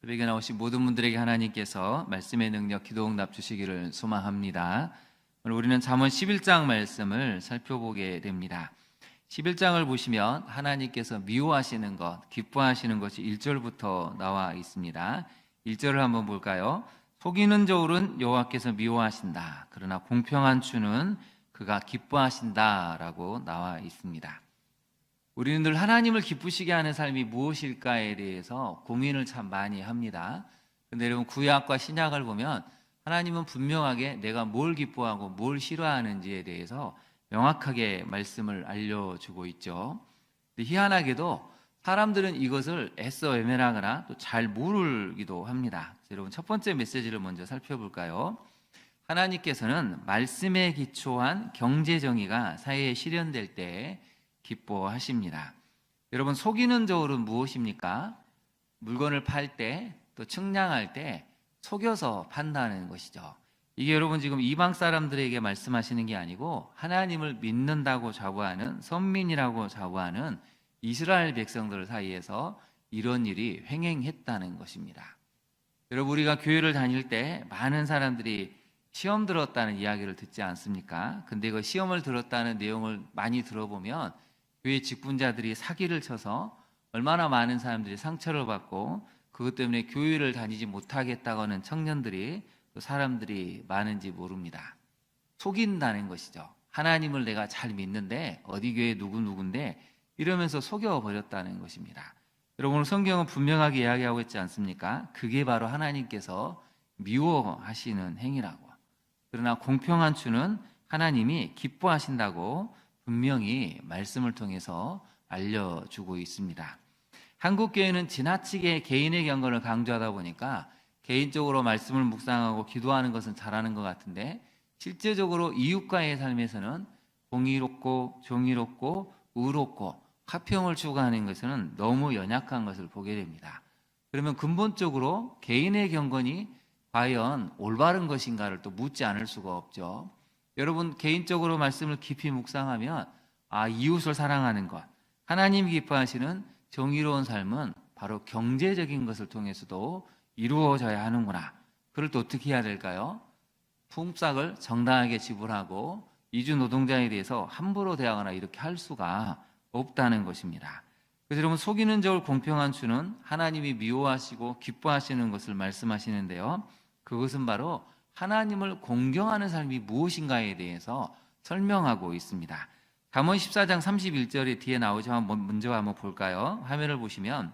새벽에 나오신 모든 분들에게 하나님께서 말씀의 능력, 기도응답 주시기를 소망합니다. 오늘 우리는 잠언 11장 말씀을 살펴보게 됩니다. 11장을 보시면 하나님께서 미워하시는 것, 기뻐하시는 것이 1절부터 나와 있습니다. 1절을 한번 볼까요? 속이는 저울은 여호와께서 미워하신다. 그러나 공평한 추는 그가 기뻐하신다라고 나와 있습니다. 우리는 늘 하나님을 기쁘시게 하는 삶이 무엇일까에 대해서 고민을 참 많이 합니다. 그런데 여러분, 구약과 신약을 보면 하나님은 분명하게 내가 뭘 기뻐하고 뭘 싫어하는지에 대해서 명확하게 말씀을 알려주고 있죠. 근데 희한하게도 사람들은 이것을 애써 외면하거나 또 잘 모르기도 합니다. 여러분, 첫 번째 메시지를 먼저 살펴볼까요? 하나님께서는 말씀에 기초한 경제 정의가 사회에 실현될 때 기뻐하십니다. 여러분, 속이는 저울은 무엇입니까? 물건을 팔 때, 또 측량할 때 속여서 판다는 것이죠. 이게 여러분 지금 이방 사람들에게 말씀하시는 게 아니고 하나님을 믿는다고 자부하는, 선민이라고 자부하는 이스라엘 백성들 사이에서 이런 일이 횡행했다는 것입니다. 여러분, 우리가 교회를 다닐 때 많은 사람들이 시험 들었다는 이야기를 듣지 않습니까? 근데 그 시험을 들었다는 내용을 많이 들어보면 교회 직분자들이 사기를 쳐서 얼마나 많은 사람들이 상처를 받고 그것 때문에 교회를 다니지 못하겠다고 하는 청년들이, 또 사람들이 많은지 모릅니다. 속인다는 것이죠. 하나님을 내가 잘 믿는데 어디 교회 누구인데 이러면서 속여버렸다는 것입니다. 여러분, 오늘 성경은 분명하게 이야기하고 있지 않습니까? 그게 바로 하나님께서 미워하시는 행위라고. 그러나 공평한 추는 하나님이 기뻐하신다고 분명히 말씀을 통해서 알려주고 있습니다. 한국교회는 지나치게 개인의 경건을 강조하다 보니까 개인적으로 말씀을 묵상하고 기도하는 것은 잘하는 것 같은데, 실제적으로 이웃과의 삶에서는 공의롭고 정의롭고 의롭고 화평을 추구하는 것은 너무 연약한 것을 보게 됩니다. 그러면 근본적으로 개인의 경건이 과연 올바른 것인가를 또 묻지 않을 수가 없죠. 여러분, 개인적으로 말씀을 깊이 묵상하면 이웃을 사랑하는 것, 하나님이 기뻐하시는 정의로운 삶은 바로 경제적인 것을 통해서도 이루어져야 하는구나. 그럴 때 어떻게 해야 될까요? 품삯을 정당하게 지불하고 이주 노동자에 대해서 함부로 대하거나 이렇게 할 수가 없다는 것입니다. 그래서 여러분, 속이는 저울 공평한 추는 하나님이 미워하시고 기뻐하시는 것을 말씀하시는데요, 그것은 바로 하나님을 공경하는 삶이 무엇인가에 대해서 설명하고 있습니다. 잠언 14장 31절에 뒤에 나오죠. 먼저 한번 볼까요? 화면을 보시면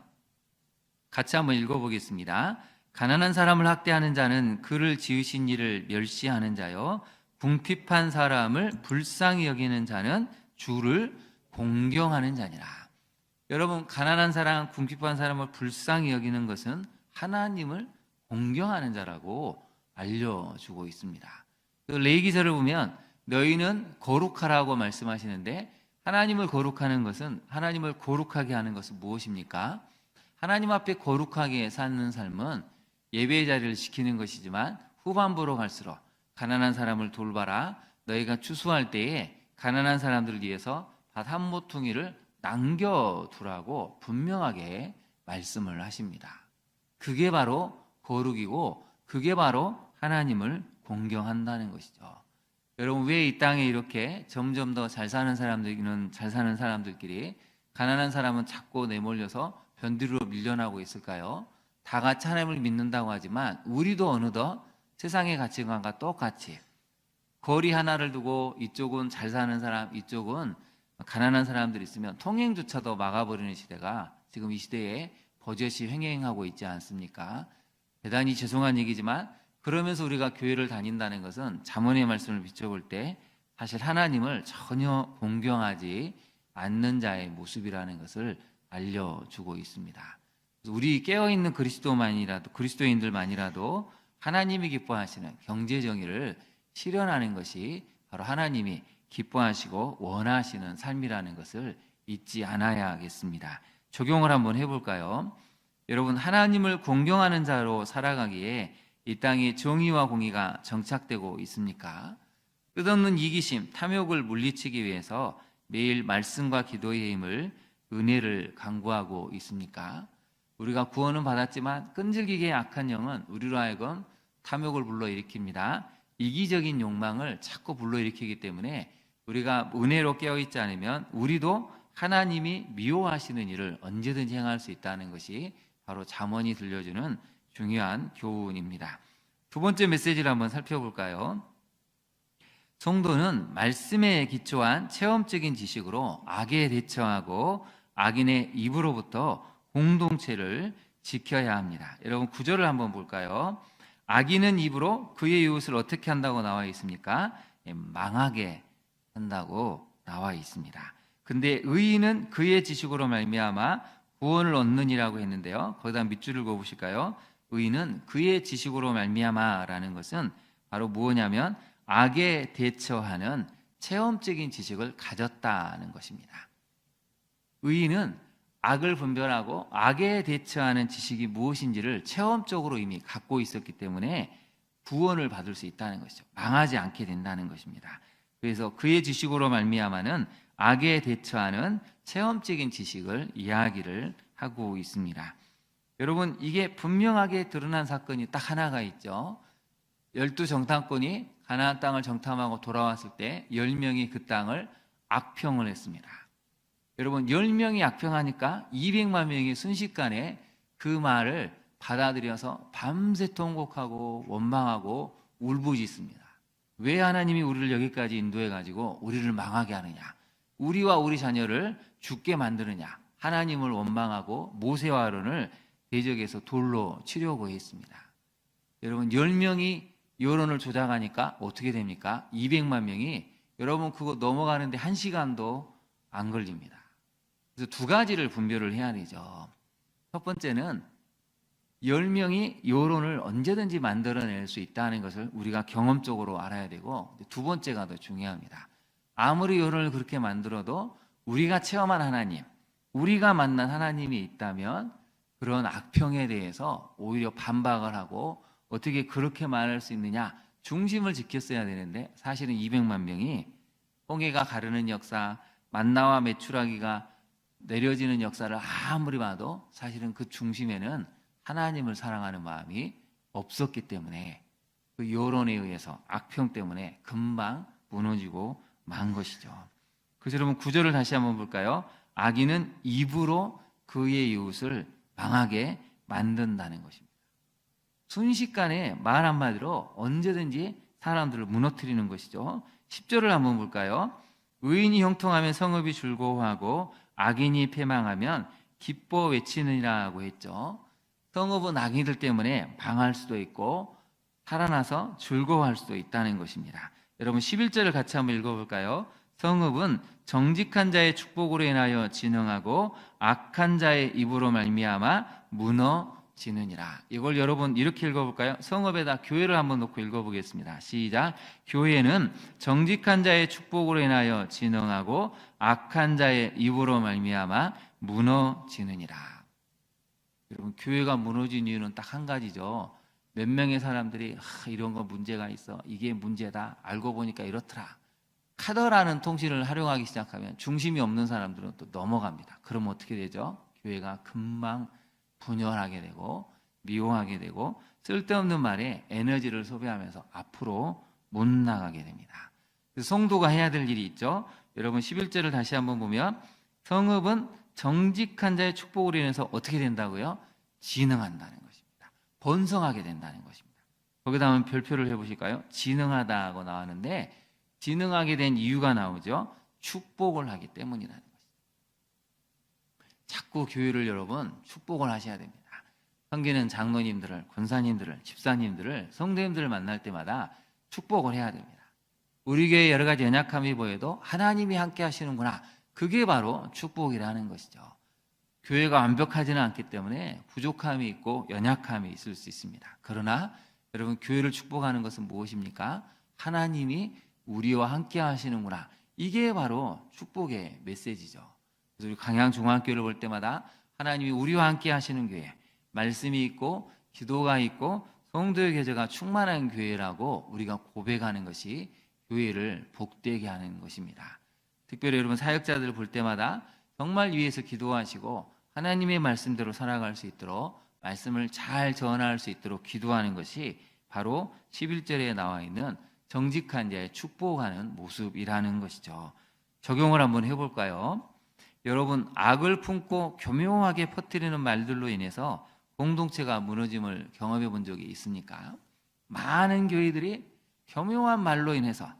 같이 한번 읽어보겠습니다. 가난한 사람을 학대하는 자는 그를 지으신 이를 멸시하는 자요, 궁핍한 사람을 불쌍히 여기는 자는 주를 공경하는 자니라. 여러분, 가난한 사람, 궁핍한 사람을 불쌍히 여기는 것은 하나님을 공경하는 자라고 알려주고 있습니다. 레위기서를 보면 너희는 거룩하라고 말씀하시는데, 하나님을 거룩하는 것은, 하나님을 거룩하게 하는 것은 무엇입니까? 하나님 앞에 거룩하게 사는 삶은 예배의 자리를 지키는 것이지만, 후반부로 갈수록 가난한 사람을 돌봐라, 너희가 추수할 때에 가난한 사람들을 위해서 밭 한 모퉁이를 남겨두라고 분명하게 말씀을 하십니다. 그게 바로 거룩이고 그게 바로 하나님을 공경한다는 것이죠. 여러분, 왜 이 땅에 이렇게 점점 더 잘 사는 사람들은 잘 사는 사람들끼리 가난한 사람은 자꾸 내몰려서 변두리로 밀려나고 있을까요? 다 같이 하나님을 믿는다고 하지만 우리도 어느덧 세상의 가치관과 똑같이 거리 하나를 두고 이쪽은 잘 사는 사람, 이쪽은 가난한 사람들이 있으면 통행조차도 막아버리는 시대가 지금 이 시대에 버젓이 횡행하고 있지 않습니까? 대단히 죄송한 얘기지만 그러면서 우리가 교회를 다닌다는 것은 잠언의 말씀을 비춰볼 때 사실 하나님을 전혀 공경하지 않는 자의 모습이라는 것을 알려주고 있습니다. 우리 깨어있는 그리스도인들만이라도 하나님이 기뻐하시는 경제 정의를 실현하는 것이 바로 하나님이 기뻐하시고 원하시는 삶이라는 것을 잊지 않아야겠습니다. 적용을 한번 해볼까요? 여러분, 하나님을 공경하는 자로 살아가기에 이 땅에 정의와 공의가 정착되고 있습니까? 끝없는 이기심, 탐욕을 물리치기 위해서 매일 말씀과 기도의 힘을, 은혜를 강구하고 있습니까? 우리가 구원은 받았지만 끈질기게 악한 영은 우리로 하여금 탐욕을 불러일으킵니다. 이기적인 욕망을 자꾸 불러일으키기 때문에 우리가 은혜로 깨어있지 않으면 우리도 하나님이 미워하시는 일을 언제든지 행할 수 있다는 것이 바로 잠언이 들려주는 중요한 교훈입니다. 두 번째 메시지를 한번 살펴볼까요? 성도는 말씀에 기초한 체험적인 지식으로 악에 대처하고 악인의 입으로부터 공동체를 지켜야 합니다. 여러분 9절을 한번 볼까요? 악인은 입으로 그의 이웃을 어떻게 한다고 나와 있습니까? 망하게 한다고 나와 있습니다. 근데 의인은 그의 지식으로 말미암아 구원을 얻느니라고 했는데요. 거기다 밑줄을 그어보실까요? 의인은 그의 지식으로 말미암아라는 것은 바로 무엇냐면 악에 대처하는 체험적인 지식을 가졌다는 것입니다. 의인은 악을 분별하고 악에 대처하는 지식이 무엇인지를 체험적으로 이미 갖고 있었기 때문에 구원을 받을 수 있다는 것이죠. 망하지 않게 된다는 것입니다. 그래서 그의 지식으로 말미암아는 악에 대처하는 체험적인 지식을 이야기를 하고 있습니다. 여러분, 이게 분명하게 드러난 사건이 딱 하나가 있죠. 12정탐꾼이 가나안 땅을 정탐하고 돌아왔을 때 10명이 그 땅을 악평을 했습니다. 여러분, 10명이 악평하니까 200만 명이 순식간에 그 말을 받아들여서 밤새 통곡하고 원망하고 울부짖습니다. 왜 하나님이 우리를 여기까지 인도해가지고 우리를 망하게 하느냐, 우리와 우리 자녀를 죽게 만드느냐, 하나님을 원망하고 모세와 아론을 대적에서 돌로 치려고 했습니다. 여러분, 10명이 여론을 조작하니까 어떻게 됩니까? 200만 명이, 여러분 그거 넘어가는데 1시간도 안 걸립니다. 그래서 두 가지를 분별을 해야 되죠. 첫 번째는 10명이 여론을 언제든지 만들어낼 수 있다는 것을 우리가 경험적으로 알아야 되고, 두 번째가 더 중요합니다. 아무리 여론을 그렇게 만들어도 우리가 체험한 하나님, 우리가 만난 하나님이 있다면 그런 악평에 대해서 오히려 반박을 하고 어떻게 그렇게 말할 수 있느냐, 중심을 지켰어야 되는데 사실은 200만 명이 홍해가 가르는 역사, 만나와 메추라기가 내려지는 역사를 아무리 봐도 사실은 그 중심에는 하나님을 사랑하는 마음이 없었기 때문에 그 여론에 의해서 악평 때문에 금방 무너지고 만 것이죠. 그래서 여러분 9절을 다시 한번 볼까요? 악인은 입으로 그의 이웃을 망하게 만든다는 것입니다. 순식간에 말 한마디로 언제든지 사람들을 무너뜨리는 것이죠. 10절을 한번 볼까요? 의인이 형통하면 성읍이 즐거워하고 악인이 패망하면 기뻐 외치느니라고 했죠. 성읍은 악인들 때문에 망할 수도 있고 살아나서 즐거워할 수도 있다는 것입니다. 여러분 11절을 같이 한번 읽어볼까요? 성읍은 정직한 자의 축복으로 인하여 진흥하고 악한 자의 입으로 말미암아 무너지느니라. 이걸 여러분 이렇게 읽어볼까요? 성읍에다 교회를 한번 놓고 읽어보겠습니다. 시작. 교회는 정직한 자의 축복으로 인하여 진흥하고 악한 자의 입으로 말미암아 무너지느니라. 여러분 교회가 무너진 이유는 딱 한 가지죠. 몇 명의 사람들이 이런 거 문제가 있어, 이게 문제다, 알고 보니까 이렇더라, 카더라는 통신을 활용하기 시작하면 중심이 없는 사람들은 또 넘어갑니다. 그럼 어떻게 되죠? 교회가 금방 분열하게 되고 미워하게 되고 쓸데없는 말에 에너지를 소비하면서 앞으로 못 나가게 됩니다. 그래서 성도가 해야 될 일이 있죠. 여러분 11절을 다시 한번 보면 성읍은 정직한 자의 축복으로 인해서 어떻게 된다고요? 진흥한다는 것입니다. 번성하게 된다는 것입니다. 거기다 한번 별표를 해보실까요? 진흥하다고 나왔는데 진흥하게 된 이유가 나오죠. 축복을 하기 때문이라는 것입니다. 자꾸 교회를 여러분 축복을 하셔야 됩니다. 성기는 장로님들을, 권사님들을, 집사님들을, 성도님들을 만날 때마다 축복을 해야 됩니다. 우리 교회 여러 가지 연약함이 보여도 하나님이 함께 하시는구나, 그게 바로 축복이라는 것이죠. 교회가 완벽하지는 않기 때문에 부족함이 있고 연약함이 있을 수 있습니다. 그러나 여러분 교회를 축복하는 것은 무엇입니까? 하나님이 우리와 함께 하시는구나, 이게 바로 축복의 메시지죠. 그래서 우리 강양중앙교회를 볼 때마다 하나님이 우리와 함께 하시는 교회, 말씀이 있고 기도가 있고 성도의 계좌가 충만한 교회라고 우리가 고백하는 것이 교회를 복되게 하는 것입니다. 특별히 여러분 사역자들을 볼 때마다 정말 위에서 기도하시고 하나님의 말씀대로 살아갈 수 있도록 말씀을 잘 전할 수 있도록 기도하는 것이 바로 11절에 나와 있는 정직한 자의 축복하는 모습이라는 것이죠. 적용을 한번 해볼까요? 여러분, 악을 품고 교묘하게 퍼뜨리는 말들로 인해서 공동체가 무너짐을 경험해 본 적이 있습니까? 많은 교회들이 교묘한 말로 인해서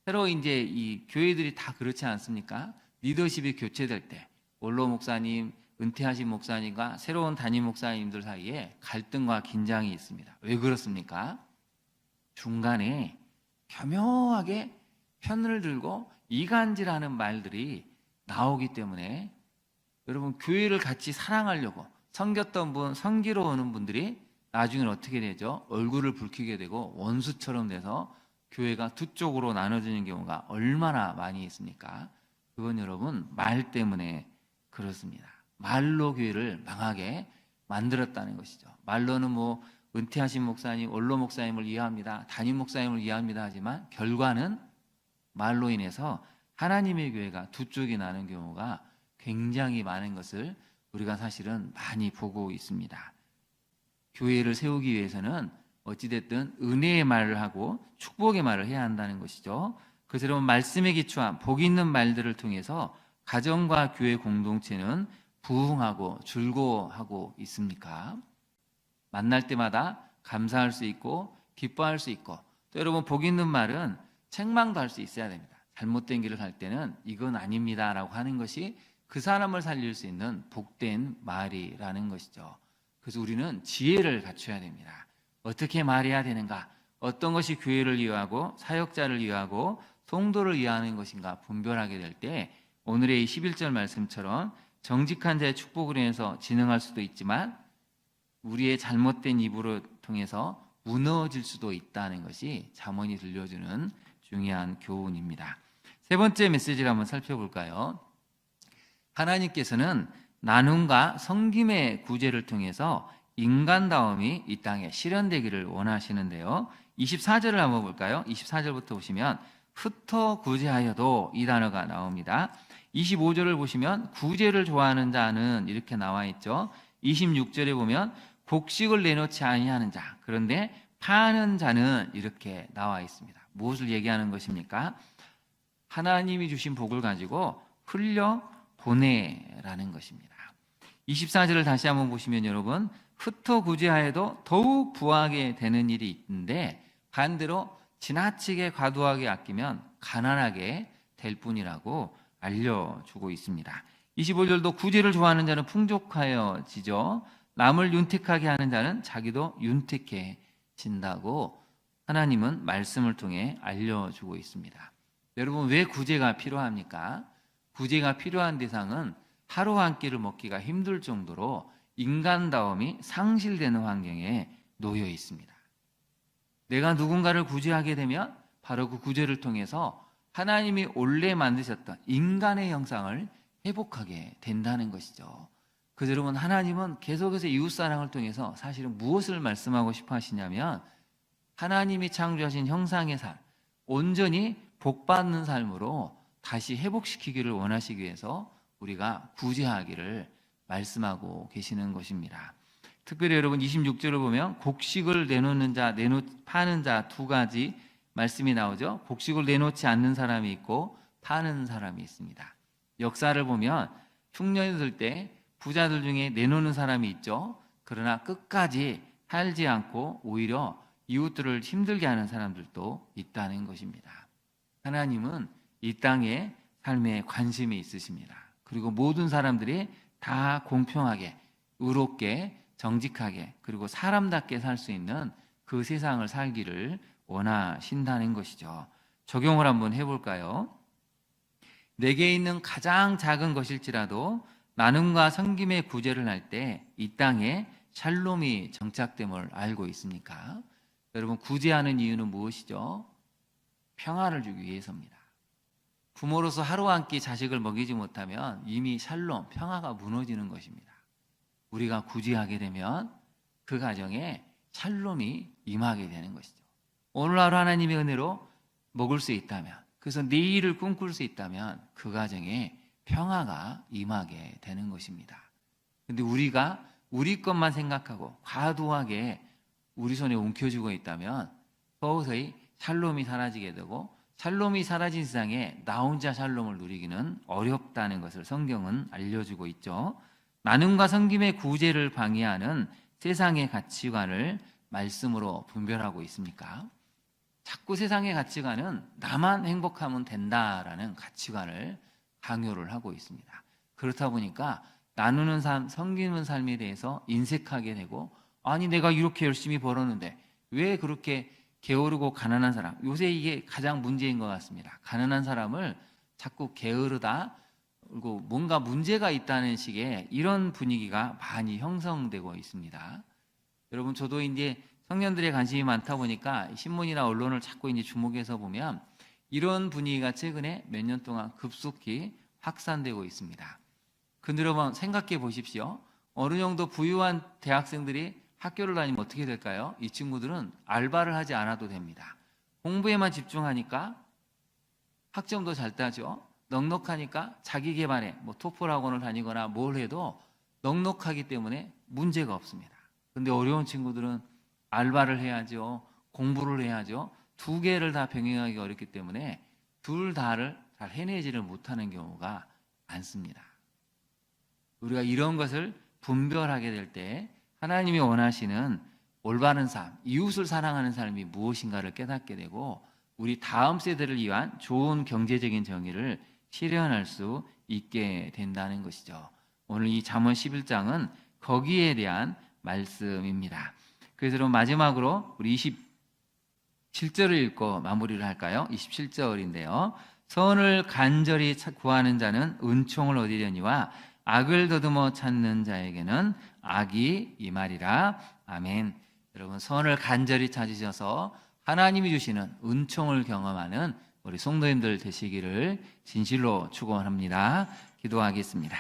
새로 이제 이 교회들이 다 그렇지 않습니까? 리더십이 교체될 때 원로 목사님, 은퇴하신 목사님과 새로운 담임 목사님들 사이에 갈등과 긴장이 있습니다. 왜 그렇습니까? 중간에 교묘하게 편을 들고 이간질하는 말들이 나오기 때문에 여러분, 교회를 같이 사랑하려고 섬겼던 분, 섬기러 오는 분들이 나중에는 어떻게 되죠? 얼굴을 붉히게 되고 원수처럼 돼서 교회가 두 쪽으로 나눠지는 경우가 얼마나 많이 있습니까? 그건 여러분, 말 때문에 그렇습니다. 말로 교회를 망하게 만들었다는 것이죠. 말로는 뭐 은퇴하신 목사님, 원로 목사님을 이해합니다, 담임 목사님을 이해합니다 하지만 결과는 말로 인해서 하나님의 교회가 두 쪽이 나는 경우가 굉장히 많은 것을 우리가 사실은 많이 보고 있습니다. 교회를 세우기 위해서는 어찌됐든 은혜의 말을 하고 축복의 말을 해야 한다는 것이죠. 그래서 여러분, 말씀에 기초한 복 있는 말들을 통해서 가정과 교회 공동체는 부흥하고 즐거워하고 있습니까? 만날 때마다 감사할 수 있고 기뻐할 수 있고, 또 여러분, 복 있는 말은 책망도 할 수 있어야 됩니다. 잘못된 길을 갈 때는 이건 아닙니다 라고 하는 것이 그 사람을 살릴 수 있는 복된 말이라는 것이죠. 그래서 우리는 지혜를 갖춰야 됩니다. 어떻게 말해야 되는가, 어떤 것이 교회를 위하고 사역자를 위하고 성도를 위하는 것인가 분별하게 될 때 오늘의 이 11절 말씀처럼 정직한 자의 축복을 인해서 진흥할 수도 있지만 우리의 잘못된 입으로 통해서 무너질 수도 있다는 것이 잠언이 들려주는 중요한 교훈입니다. 세 번째 메시지를 한번 살펴볼까요? 하나님께서는 나눔과 섬김의 구제를 통해서 인간다움이 이 땅에 실현되기를 원하시는데요. 24절을 한번 볼까요? 24절부터 보시면 흩어 구제하여도 이 단어가 나옵니다. 25절을 보시면 구제를 좋아하는 자는 이렇게 나와 있죠. 26절에 보면 곡식을 내놓지 아니하는 자, 그런데 파는 자는 이렇게 나와 있습니다. 무엇을 얘기하는 것입니까? 하나님이 주신 복을 가지고 흘려 보내라는 것입니다. 24절을 다시 한번 보시면 여러분, 흩어 구제하여도 더욱 부하게 되는 일이 있는데 반대로 지나치게 과도하게 아끼면 가난하게 될 뿐이라고 알려주고 있습니다. 25절도 구제를 좋아하는 자는 풍족하여지죠. 남을 윤택하게 하는 자는 자기도 윤택해진다고 하나님은 말씀을 통해 알려주고 있습니다. 여러분, 왜 구제가 필요합니까? 구제가 필요한 대상은 하루 한 끼를 먹기가 힘들 정도로 인간다움이 상실되는 환경에 놓여 있습니다. 내가 누군가를 구제하게 되면 바로 그 구제를 통해서 하나님이 원래 만드셨던 인간의 형상을 회복하게 된다는 것이죠. 그래서 여러분, 하나님은 계속해서 이웃사랑을 통해서 사실은 무엇을 말씀하고 싶어 하시냐면 하나님이 창조하신 형상의 삶, 온전히 복받는 삶으로 다시 회복시키기를 원하시기 위해서 우리가 구제하기를 말씀하고 계시는 것입니다. 특별히 여러분, 26절을 보면 곡식을 내놓는 자, 파는 자 두 가지 말씀이 나오죠. 곡식을 내놓지 않는 사람이 있고 파는 사람이 있습니다. 역사를 보면 흉년이 들 때 부자들 중에 내놓는 사람이 있죠. 그러나 끝까지 살지 않고 오히려 이웃들을 힘들게 하는 사람들도 있다는 것입니다. 하나님은 이 땅의 삶에 관심이 있으십니다. 그리고 모든 사람들이 다 공평하게, 의롭게, 정직하게, 그리고 사람답게 살 수 있는 그 세상을 살기를 원하신다는 것이죠. 적용을 한번 해볼까요? 내게 있는 가장 작은 것일지라도 나눔과 섬김의 구제를 할 때 이 땅에 샬롬이 정착됨을 알고 있습니까? 여러분, 구제하는 이유는 무엇이죠? 평화를 주기 위해서입니다. 부모로서 하루 한 끼 자식을 먹이지 못하면 이미 샬롬, 평화가 무너지는 것입니다. 우리가 구제하게 되면 그 가정에 샬롬이 임하게 되는 것이죠. 오늘 하루 하나님의 은혜로 먹을 수 있다면, 그래서 내일을 꿈꿀 수 있다면 그 가정에 평화가 임하게 되는 것입니다. 근데 우리가 우리 것만 생각하고 과도하게 우리 손에 움켜쥐고 있다면 서서히 샬롬이 사라지게 되고, 샬롬이 사라진 세상에 나 혼자 샬롬을 누리기는 어렵다는 것을 성경은 알려주고 있죠. 나눔과 섬김의 구제를 방해하는 세상의 가치관을 말씀으로 분별하고 있습니까? 자꾸 세상의 가치관은 나만 행복하면 된다라는 가치관을 강요를 하고 있습니다. 그렇다 보니까 나누는 삶, 섬기는 삶에 대해서 인색하게 되고, 아니 내가 이렇게 열심히 벌었는데 왜 그렇게 게으르고 가난한 사람, 요새 이게 가장 문제인 것 같습니다. 가난한 사람을 자꾸 게으르다, 그리고 뭔가 문제가 있다는 식의 이런 분위기가 많이 형성되고 있습니다. 여러분, 저도 이제 청년들의 관심이 많다 보니까 신문이나 언론을 자꾸 이제 주목해서 보면 이런 분위기가 최근에 몇 년 동안 급속히 확산되고 있습니다. 근데 여러분 생각해 보십시오. 어느 정도 부유한 대학생들이 학교를 다니면 어떻게 될까요? 이 친구들은 알바를 하지 않아도 됩니다. 공부에만 집중하니까 학점도 잘 따죠. 넉넉하니까 자기 개발에 토플 학원을 다니거나 뭘 해도 넉넉하기 때문에 문제가 없습니다. 근데 어려운 친구들은 알바를 해야죠. 공부를 해야죠. 두 개를 다 병행하기 어렵기 때문에 둘 다를 잘 해내지를 못하는 경우가 많습니다. 우리가 이런 것을 분별하게 될 때 하나님이 원하시는 올바른 삶, 이웃을 사랑하는 삶이 무엇인가를 깨닫게 되고, 우리 다음 세대를 위한 좋은 경제적인 정의를 실현할 수 있게 된다는 것이죠. 오늘 이 잠언 11장은 거기에 대한 말씀입니다. 그래서 마지막으로 우리 27절을 읽고 마무리를 할까요? 27절인데요. 선을 간절히 구하는 자는 은총을 얻으려니와 악을 더듬어 찾는 자에게는 악이 임하리라. 아멘. 여러분, 선을 간절히 찾으셔서 하나님이 주시는 은총을 경험하는 우리 성도님들 되시기를 진실로 축원합니다. 기도하겠습니다.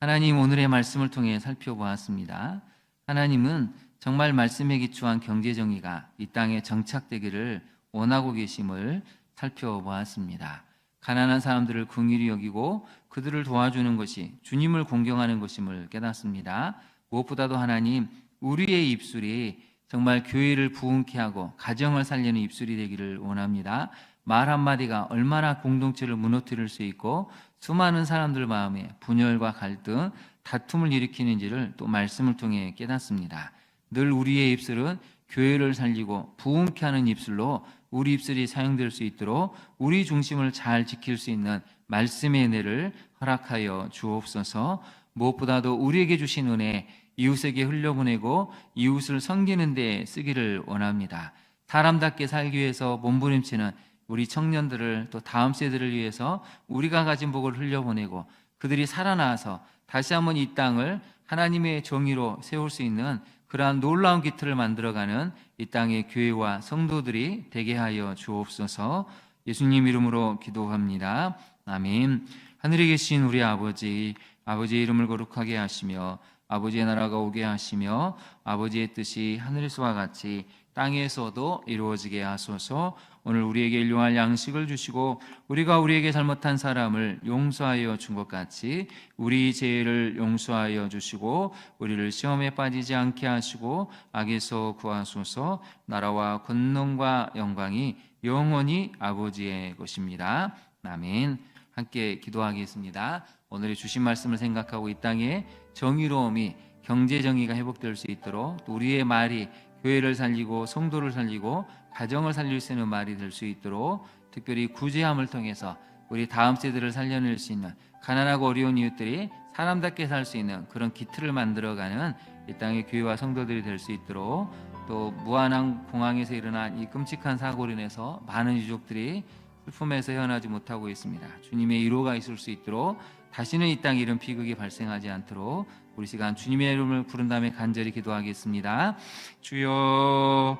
하나님, 오늘의 말씀을 통해 살펴보았습니다. 하나님은 정말 말씀에 기초한 경제정의가 이 땅에 정착되기를 원하고 계심을 살펴보았습니다. 가난한 사람들을 긍휼히 여기고 그들을 도와주는 것이 주님을 공경하는 것임을 깨닫습니다. 무엇보다도 하나님, 우리의 입술이 정말 교회를 부흥케 하고 가정을 살리는 입술이 되기를 원합니다. 말 한마디가 얼마나 공동체를 무너뜨릴 수 있고 수많은 사람들 마음에 분열과 갈등, 다툼을 일으키는지를 또 말씀을 통해 깨닫습니다. 늘 우리의 입술은 교회를 살리고 부흥케 하는 입술로 우리 입술이 사용될 수 있도록 우리 중심을 잘 지킬 수 있는 말씀의 은혜를 허락하여 주옵소서. 무엇보다도 우리에게 주신 은혜 이웃에게 흘려보내고 이웃을 섬기는 데 쓰기를 원합니다. 사람답게 살기 위해서 몸부림치는 우리 청년들을, 또 다음 세대를 위해서 우리가 가진 복을 흘려보내고 그들이 살아나서 다시 한번 이 땅을 하나님의 정의로 세울 수 있는 그러한 놀라운 기틀을 만들어가는 이 땅의 교회와 성도들이 되게 하여 주옵소서. 예수님 이름으로 기도합니다. 아멘. 하늘에 계신 우리 아버지, 아버지의 이름을 거룩하게 하시며 아버지의 나라가 오게 하시며 아버지의 뜻이 하늘에서와 같이 땅에서도 이루어지게 하소서. 오늘 우리에게 일용할 양식을 주시고 우리가 우리에게 잘못한 사람을 용서하여 준 것 같이 우리 죄를 용서하여 주시고 우리를 시험에 빠지지 않게 하시고 악에서 구하소서. 나라와 권능과 영광이 영원히 아버지의 것입니다. 아멘. 함께 기도하겠습니다. 오늘의 주신 말씀을 생각하고 이 땅에 정의로움이, 경제정의가 회복될 수 있도록 또 우리의 말이 교회를 살리고 성도를 살리고 가정을 살릴 수 있는 말이 될 수 있도록 특별히 구제함을 통해서 우리 다음 세대를 살려낼 수 있는, 가난하고 어려운 이웃들이 사람답게 살 수 있는 그런 기틀을 만들어가는 이 땅의 교회와 성도들이 될 수 있도록, 또 무안항 공항에서 일어난 이 끔찍한 사고로 인해서 많은 유족들이 슬픔에서 헤어나지 못하고 있습니다. 주님의 위로가 있을 수 있도록 다시는 이 땅에 이런 비극이 발생하지 않도록 우리 시간 주님의 이름을 부른 다음에 간절히 기도하겠습니다. 주여